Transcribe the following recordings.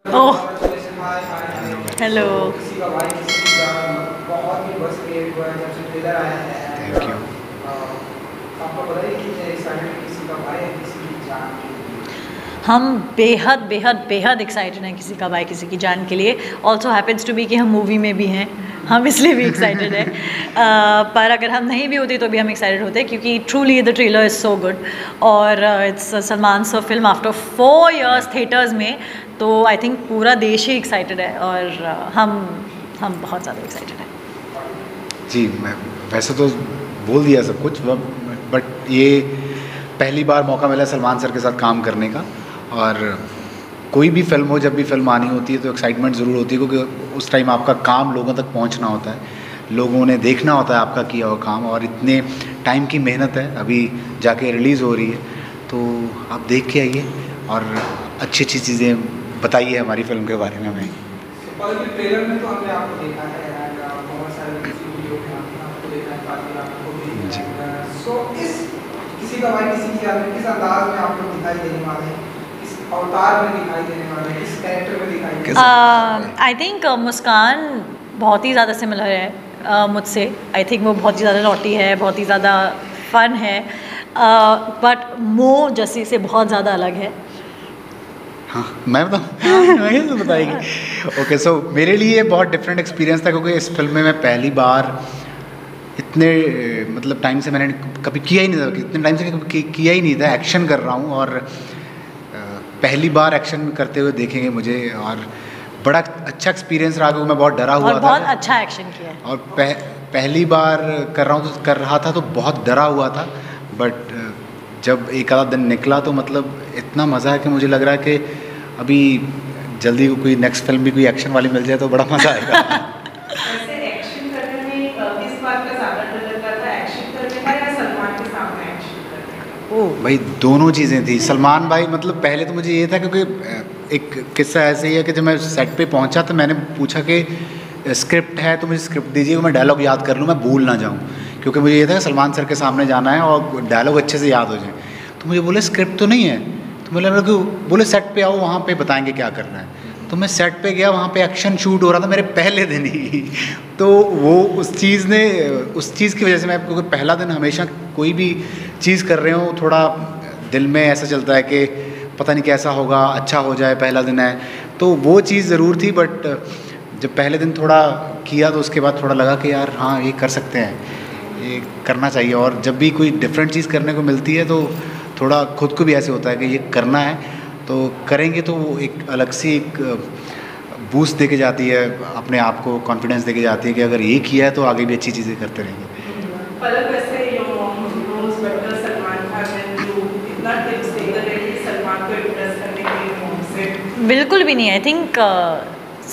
Oh hello. Thank you. हम बेहद बेहद बेहद एक्साइटेड हैं किसी का भाई किसी की जान के लिए। ऑल्सो हैपेंस टू बी कि हम मूवी में भी हैं, हम इसलिए भी एक्साइटेड हैं। पर अगर हम नहीं भी होते तो भी हम एक्साइटेड होते क्योंकि truly the trailer is so good और it's Salman sir film after 4 years theatres में, तो आई थिंक पूरा देश ही एक्साइटेड है और हम बहुत ज़्यादा एक्साइटेड हैं। जी, मैं वैसे तो बोल दिया सब कुछ, बट ये पहली बार मौका मिला सलमान सर के साथ काम करने का। और कोई भी फिल्म हो, जब भी फिल्म आनी होती है तो एक्साइटमेंट ज़रूर होती है, क्योंकि उस टाइम आपका काम लोगों तक पहुंचना होता है, लोगों ने देखना होता है आपका किया हुआ काम, और इतने टाइम की मेहनत है, अभी जाके रिलीज़ हो रही है, तो आप देख के आइए और अच्छी अच्छी चीज़ें बताइए हमारी फिल्म के बारे में हमें। ट्रेलर में तो हमने आपको देखा है, बहुत सारे वीडियो में आपको देखा है, काफी आपको भी। सो इस किसी का भाई किसी की याद में किस अंदाज में आप लोग दिखाई देने वाले हैं, किस अवतार में दिखाई देने वाले हैं, किस कैरेक्टर में दिखाई देने वाले हैं? आई थिंक मुस्कान बहुत ही ज़्यादा सिमिलर है मुझसे। आई थिंक वो बहुत ही ज़्यादा नॉटी है, बहुत ही ज़्यादा फन है, बट मो जैसी से बहुत ज़्यादा अलग है। हाँ, मैं बताऊँ? मैं कैसे बताएगी? ओके, सो मेरे लिए बहुत डिफरेंट एक्सपीरियंस था, क्योंकि इस फिल्म में मैं पहली बार इतने मतलब टाइम से मैंने कभी किया ही नहीं था, इतने टाइम से कभी किया ही नहीं था, एक्शन कर रहा हूँ, और पहली बार एक्शन करते हुए देखेंगे मुझे, और बड़ा अच्छा एक्सपीरियंस रहा, क्योंकि मैं बहुत डरा हुआ था। बहुत अच्छा एक्शन किया है। और पहली बार कर रहा था तो बहुत डरा हुआ था, बट जब एक आधा दिन निकला तो मतलब इतना मज़ा है कि मुझे लग रहा है कि अभी जल्दी कोई नेक्स्ट फिल्म भी कोई एक्शन वाली मिल जाए तो बड़ा मज़ा आएगा। वैसे एक्शन करने में किस बात का ज़्यादा डर लगता था, एक्शन करने का या सलमान के सामने एक्शन करने का? ओह भाई, दोनों चीज़ें थी। सलमान भाई मतलब पहले तो मुझे ये था, क्योंकि एक किस्सा ऐसे ही है कि जब मैं सेट पे पहुंचा तो मैंने पूछा कि स्क्रिप्ट है तो मुझे स्क्रिप्ट दीजिए, मैं डायलॉग याद कर लूँ, मैं भूल ना जाऊँ, क्योंकि मुझे ये था कि सलमान सर के सामने जाना है और डायलॉग अच्छे से याद हो जाए। तो मुझे बोले स्क्रिप्ट तो नहीं है, तो मैंने बोले सेट पे आओ, वहाँ पे बताएंगे क्या करना है। तो मैं सेट पे गया, वहाँ पे एक्शन शूट हो रहा था मेरे पहले दिन ही। तो वो उस चीज़ की वजह से मैं, क्योंकि पहला दिन हमेशा कोई भी चीज़ कर रहे हो थोड़ा दिल में ऐसा चलता है कि पता नहीं कैसा होगा, अच्छा हो जाए, पहला दिन है, तो वो चीज़ ज़रूर थी। बट जब पहले दिन थोड़ा किया तो उसके बाद थोड़ा लगा कि यार हाँ, ये कर सकते हैं, ये करना चाहिए। और जब भी कोई डिफरेंट चीज़ करने को मिलती है तो थोड़ा खुद को भी ऐसे होता है कि ये करना है, तो करेंगे तो वो एक अलग सी एक बूस्ट दे के जाती है, अपने आप को कॉन्फिडेंस दे के जाती है कि अगर ये किया है तो आगे भी अच्छी चीज़ें करते रहेंगे। पलक वैसे रोज बटलर सलमान खान जो इतना टिप्स देकर रहे कि सलमान को इम्प्रेस करने के लिए उनसे बिल्कुल भी नहीं। आई थिंक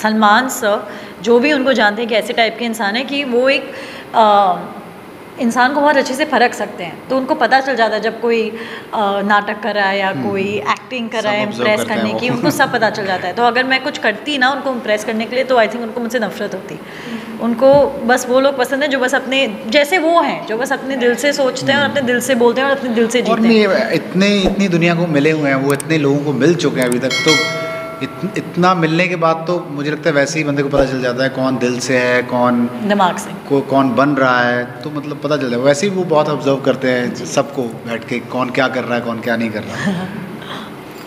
सलमान सर जो भी उनको जानते हैं कि ऐसे टाइप के इंसान है कि वो एक इंसान को बहुत अच्छे से परख सकते हैं, तो उनको पता चल जाता है जब कोई नाटक कर रहा है या कोई एक्टिंग कर रहा है इम्प्रेस करने की, उनको सब पता चल जाता है। तो अगर मैं कुछ करती ना उनको इम्प्रेस करने के लिए, तो आई थिंक उनको मुझसे नफरत होती। उनको बस वो लोग पसंद है जो बस अपने जैसे वो हैं, जो बस अपने दिल से सोचते हैं और अपने दिल से बोलते हैं और अपने दिल से जीते हैं। इतनी दुनिया को मिले हुए हैं, वो इतने लोगों को मिल चुके हैं अभी तक, तो इतना मिलने के बाद तो मुझे लगता है वैसे ही बंदे को पता चल जाता है कौन दिल से है, कौन दिमाग से कौन बन रहा है, तो मतलब पता चल जाता है। वैसे ही वो बहुत ऑब्जर्व करते हैं सबको बैठ के, कौन क्या कर रहा है, कौन क्या नहीं कर रहा है।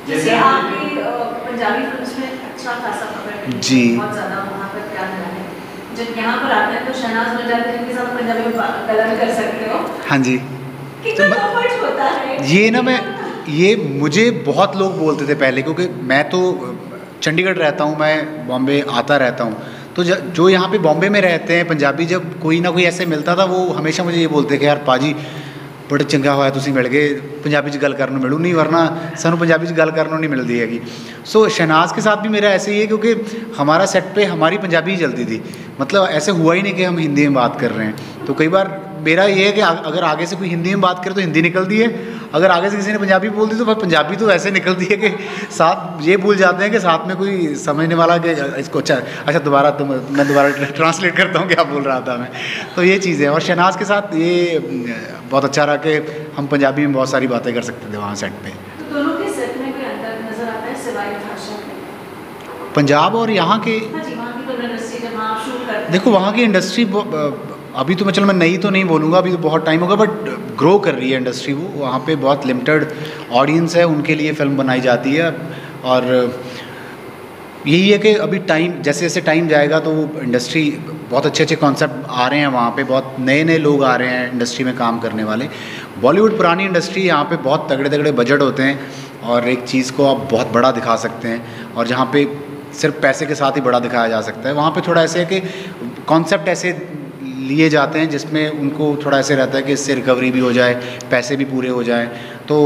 जैसे आपकी पंजाबी फिल्म्स में अच्छा खासा पकड़ जी, बहुत ज़्यादा वहाँ पर प्यार मिला है। जब यहाँ पर आते हैं तो शहनाज मिर्जा के साथ पंजाबी में कलर कर सकते हो। हाँ जी। कितना कंफर्ट होता है ये मुझे बहुत लोग बोलते थे पहले, क्योंकि मैं तो चंडीगढ़ रहता हूँ, मैं बॉम्बे आता रहता हूँ, तो जो यहाँ पे बॉम्बे में रहते हैं पंजाबी, जब कोई ना कोई ऐसे मिलता था वो हमेशा मुझे ये बोलते कि यार पाजी बड़ा चंगा होया तुसीं मिल गए, पंजाबी च गल करन मिलू, नहीं वरना सानू पंजाबी च गल करनों नहीं मिलती हैगी। सो शहनाज के साथ भी मेरा ऐसे ही है, क्योंकि हमारा सेट पे हमारी पंजाबी ही चलती थी, मतलब ऐसे हुआ ही नहीं कि हम हिंदी में बात कर रहे हैं। तो कई बार मेरा ये है कि अगर आगे से कोई हिंदी में बात करे तो हिंदी निकलती है, अगर आगे से किसी ने पंजाबी बोल दी तो फिर पंजाबी तो ऐसे निकलती है कि साथ ये भूल जाते हैं कि साथ में कोई समझने वाला कि इसको अच्छा दोबारा मैं दोबारा ट्रांसलेट करता हूँ क्या बोल रहा था मैं। तो ये चीज़ें, और शहनाज के साथ ये बहुत अच्छा रहा कि हम पंजाबी में बहुत सारी बातें कर सकते थे वहाँ सेट पे। तो दोनों के सेट में कोई अंतर नजर आता है सिवाय भाषा के? पंजाब और यहाँ के, हाँ जी, वहाँ की फिल्म इंडस्ट्री जब आप शूट करते हैं। देखो वहाँ की इंडस्ट्री अभी तो मैं नई तो नहीं बोलूँगा, अभी तो बहुत टाइम होगा, बट ग्रो कर रही है इंडस्ट्री। वो वहाँ पे बहुत लिमिटेड ऑडियंस है, उनके लिए फ़िल्म बनाई जाती है। और यही है कि अभी टाइम जैसे जैसे टाइम जाएगा तो इंडस्ट्री बहुत अच्छे अच्छे कॉन्सेप्ट आ रहे हैं वहाँ पे, बहुत नए नए लोग आ रहे हैं इंडस्ट्री में काम करने वाले। बॉलीवुड पुरानी इंडस्ट्री, यहाँ पे बहुत तगड़े तगड़े बजट होते हैं और एक चीज़ को आप बहुत बड़ा दिखा सकते हैं, और जहाँ पे सिर्फ पैसे के साथ ही बड़ा दिखाया जा सकता है, वहाँ पे थोड़ा ऐसे है कि कॉन्सेप्ट ऐसे लिए जाते हैं जिसमें उनको थोड़ा ऐसे रहता है कि इससे रिकवरी भी हो जाए, पैसे भी पूरे हो जाए। तो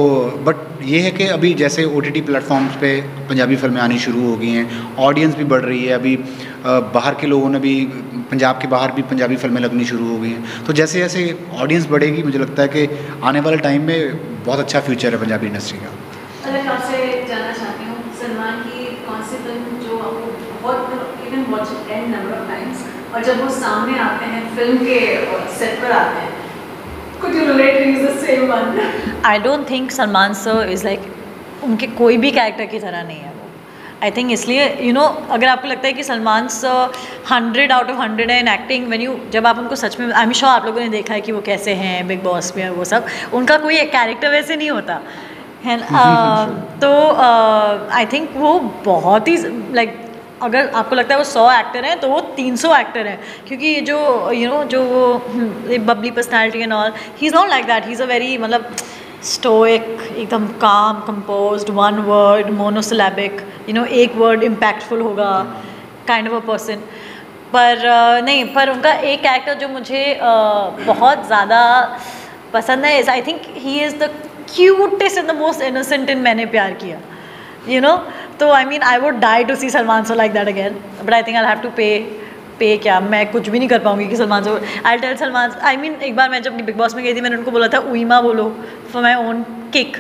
बट ये है कि अभी जैसे OTT प्लेटफॉर्म्स पे पंजाबी फिल्में आनी शुरू हो गई हैं, ऑडियंस भी बढ़ रही है। अभी बाहर के लोगों ने भी, पंजाब के बाहर भी पंजाबी फिल्में लगनी शुरू हो गई हैं। तो जैसे जैसे ऑडियंस बढ़ेगी, मुझे लगता है कि आने वाले टाइम में बहुत अच्छा फ्यूचर है पंजाबी इंडस्ट्री का। अगर आपसे जानना चाहती हूँ, सलमान की कौन सी फिल्म जो आपको बहुत, you can watch it an number of times, और जब वो सामने आते हैं फिल्म के सेट पर आते हैं, could you relate to use the same one? I don't think Salman sir is like, उनके कोई भी कैरेक्टर की तरह नहीं है वो। आई थिंक इसलिए अगर आपको लगता है कि सलमान सर 100 आउट ऑफ 100 है इन एक्टिंग, जब आप उनको सच में, आई एम श्योर आप लोगों ने देखा है कि वो कैसे हैं बिग बॉस में, वो सब उनका कोई कैरेक्टर वैसे नहीं होता है। तो आई थिंक वो बहुत ही लाइक, अगर आपको लगता है वो 100 एक्टर हैं तो वो 300 एक्टर हैं, क्योंकि ये जो जो वो Babli personality and all, he is not like that. He is a very stoic, एकदम काम, कंपोज्ड, वन वर्ड, मोनोसिलेबिक, एक वर्ड इम्पैक्टफुल होगा, काइंड ऑफ अ पर्सन। पर नहीं, पर उनका एक कैरेक्टर जो मुझे बहुत ज़्यादा पसंद है, is I think he is the cutest and the most innocent in Maine Pyar Kiya, तो I mean I would die to see Salman sir like that again, but I think I have to pay क्या, मैं कुछ भी नहीं कर पाऊंगी कि Salman sir, I tell Salman, I mean एक बार मैं जब बिग बॉस में गई थी, मैंने उनको बोला था उईमा बोलो फॉर माई ओन किक,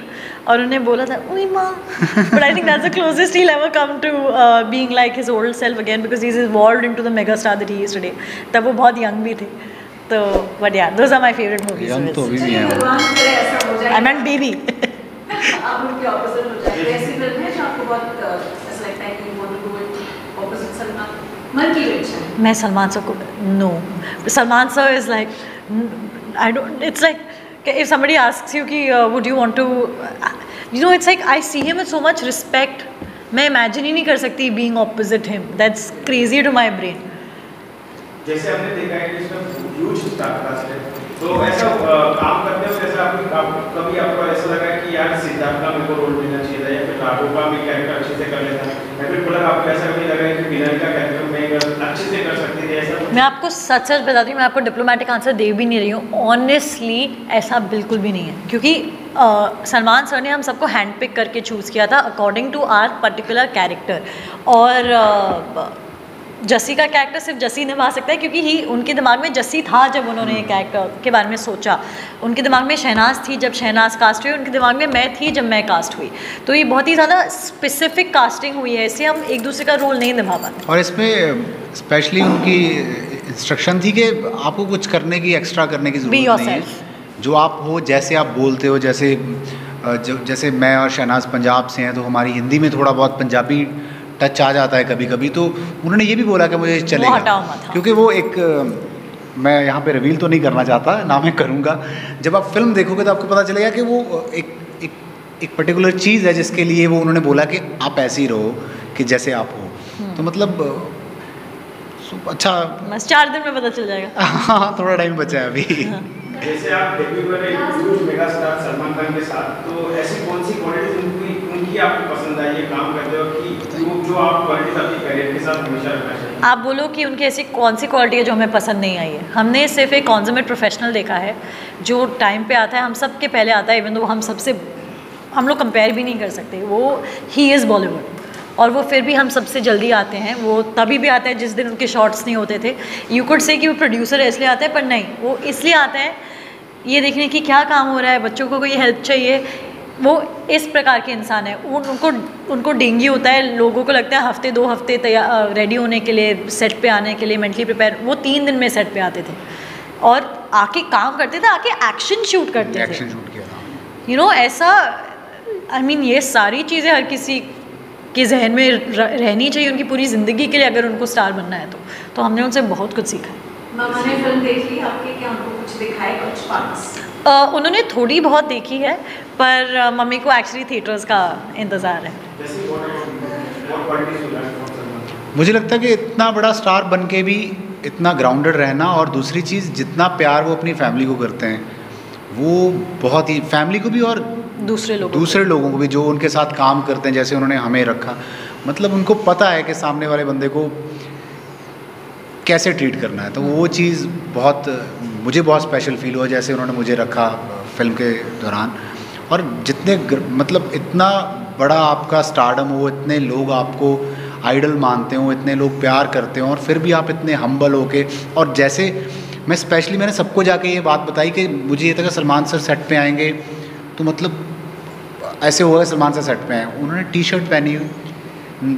और उन्हें बोला था उईमा, but I think that's the closest he'll ever come to being like his old self again, because he's evolved into the mega star that he is today. तब वो बहुत young भी थे, तो but yeah those are my favourite movies. Young तो अभी भी हैं वो। भगवान करे ऐसा हो जाए, आई मीन बेबी। आप उनके ऑपोजिट हो जाए, ऐसी फिल्म है जो आपको बहुत ऐसा लगता है कि you want to do it opposite Salman, मन की इच्छा है। मैं सलमान सर को no, Salman sir is like, I don't, it's like if somebody asks you कि would you want to, it's like I see him with so much respect, मैं imagine ही नहीं कर सकती being opposite him, that's crazy to my brain। जैसे हमने देखा है कि इसमें ह्यूज स्टार कास्ट है, तो ऐसा काम करते हो जैसे कभी आपको ऐसा लगा कि यार सिद्धार्थ का मेरे को रोल मिलना चाहिए था, या फिर राघव का भी कैरेक्टर अच्छे से कर लेता, या फिर बोला आपको ऐसा कभी लगा कि विनर का कैरेक्टर मैं अच्छे से कर सकती थी, ऐसा? मैं आपको सच सच बताती हूँ, मैं आपको डिप्लोमेटिक आंसर दे भी नहीं रही हूँ, ऑनेस्टली ऐसा बिल्कुल भी नहीं है, क्योंकि सलमान सर ने हम सबको हैंड पिक करके चूज़ किया था according to our particular character, और जस्सी का कैरेक्टर सिर्फ जस्सी निभा सकता है, क्योंकि उनके दिमाग में जस्सी था जब उन्होंने ये कैरेक्टर के बारे में सोचा, उनके दिमाग में शहनाज थी जब शहनाज कास्ट हुई, उनके दिमाग में मैं थी जब मैं कास्ट हुई, तो ये बहुत ही ज़्यादा स्पेसिफिक कास्टिंग हुई है, इससे हम एक दूसरे का रोल नहीं निभा पाते। और इसमें स्पेशली उनकी इंस्ट्रक्शन थी कि आपको कुछ करने की, एक्स्ट्रा करने की ज़रूरत नहीं है, जो आप हो, जैसे आप बोलते हो, जैसे मैं और शहनाज पंजाब से हैं, तो हमारी हिंदी में थोड़ा बहुत पंजाबी टच आ जाता है कभी कभी, तो उन्होंने ये भी बोला कि मुझे चलेगा, क्योंकि वो एक, मैं यहाँ पे रिवील तो नहीं करना चाहता ना, मैं करूँगा, जब आप फिल्म देखोगे तो आपको पता चलेगा कि वो एक पर्टिकुलर चीज़ है जिसके लिए वो उन्होंने बोला कि आप ऐसे ही रहो कि जैसे आप हो, तो मतलब अच्छा, बस 4 दिन में पता चल जाएगा। हाँ, थोड़ा टाइम बचा है अभी। जैसे आप डेब्यू कर रहे हैं मेगा स्टार सलमान खान के साथ, तो ऐसी कौन सी क्वालिटीज उनकी आपको पसंद आई है, काम करते हो कि जो आप क्वालिटीज अपनी करियर के साथ हमेशा रखना चाहिए? आप बोलो कि उनकी ऐसी कौन सी क्वालिटी है जो हमें पसंद नहीं आई है। हमने सिर्फ एक कॉन्जमेट प्रोफेशनल देखा है जो टाइम पे आता है, हम सब के पहले आता है, इवन दो हम लोग कंपेयर भी नहीं कर सकते, वो ही इज़ बॉलीवुड, और वो फिर भी हम सबसे जल्दी आते हैं, वो तभी भी आते हैं जिस दिन उनके शॉट्स नहीं होते थे। यू कुड से कि वो प्रोड्यूसर है इसलिए आते हैं, पर नहीं, वो इसलिए आते हैं ये देखने की क्या काम हो रहा है, बच्चों को कोई हेल्प चाहिए, वो इस प्रकार के इंसान है। उनको डेंगू होता है, लोगों को लगता है हफ्ते 2 हफ्ते तैयार रेडी होने के लिए, सेट पे आने के लिए मेंटली प्रिपेयर, वो 3 दिन में सेट पे आते थे और आके काम करते थे, आके एक्शन शूट करते थे, ऐसा आई मीन ये सारी चीज़ें हर किसी कि जहन में रहनी चाहिए उनकी पूरी ज़िंदगी के लिए, अगर उनको स्टार बनना है तो हमने उनसे बहुत कुछ सीखा है। मामा ने फिल्म देख ली आपके, क्या उनको कुछ दिखाए कुछ पार्ट्स? उन्होंने थोड़ी बहुत देखी है, पर मम्मी को एक्चुअली थिएटर्स का इंतज़ार है। मुझे लगता है कि इतना बड़ा स्टार बन के भी इतना ग्राउंडेड रहना, और दूसरी चीज़ जितना प्यार वो अपनी फैमिली को करते हैं, वो बहुत ही, फैमिली को भी और दूसरे लोगों को भी जो उनके साथ काम करते हैं, जैसे उन्होंने हमें रखा, मतलब उनको पता है कि सामने वाले बंदे को कैसे ट्रीट करना है। तो वो चीज़ मुझे बहुत स्पेशल फील हुआ जैसे उन्होंने मुझे रखा फिल्म के दौरान। और जितने मतलब इतना बड़ा आपका स्टारडम हो, इतने लोग आपको आइडल मानते हो, इतने लोग प्यार करते हो, और फिर भी आप इतने हम्बल होके, और जैसे मैंने सबको जाके ये बात बताई कि मुझे ये था कि सलमान सर सेट पे आएंगे तो मतलब ऐसे होगा सलमान सर सेट पे आए, उन्होंने टी शर्ट पहनी हुई,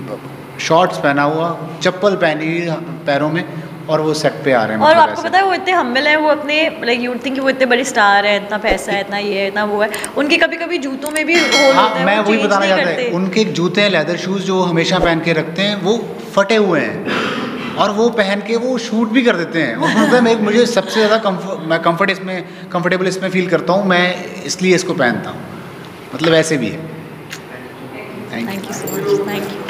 शॉर्ट्स पहना हुआ, चप्पल पहनी हुई पैरों में, और वो सेट पे आ रहे हैं। और मतलब आपको पता है वो इतने हम्बल हैं, वो अपने लाइक यू थिंक कि वो इतने बड़े स्टार हैं, इतना पैसा है, इतना ये है, इतना वो है, उनके कभी कभी जूतों में भी होल होता है। मैं वही बताना चाहता है, उनके जूते हैं लेदर शूज़ जो हमेशा पहन के रखते हैं, वो फटे हुए हैं और वो पहन के वो शूट भी कर देते हैं। और मुझे सबसे ज़्यादा मैं कंफर्टेबल इसमें फील करता हूँ, मैं इसलिए इसको पहनता हूँ, मतलब ऐसे भी है। Thank you so much, thank you.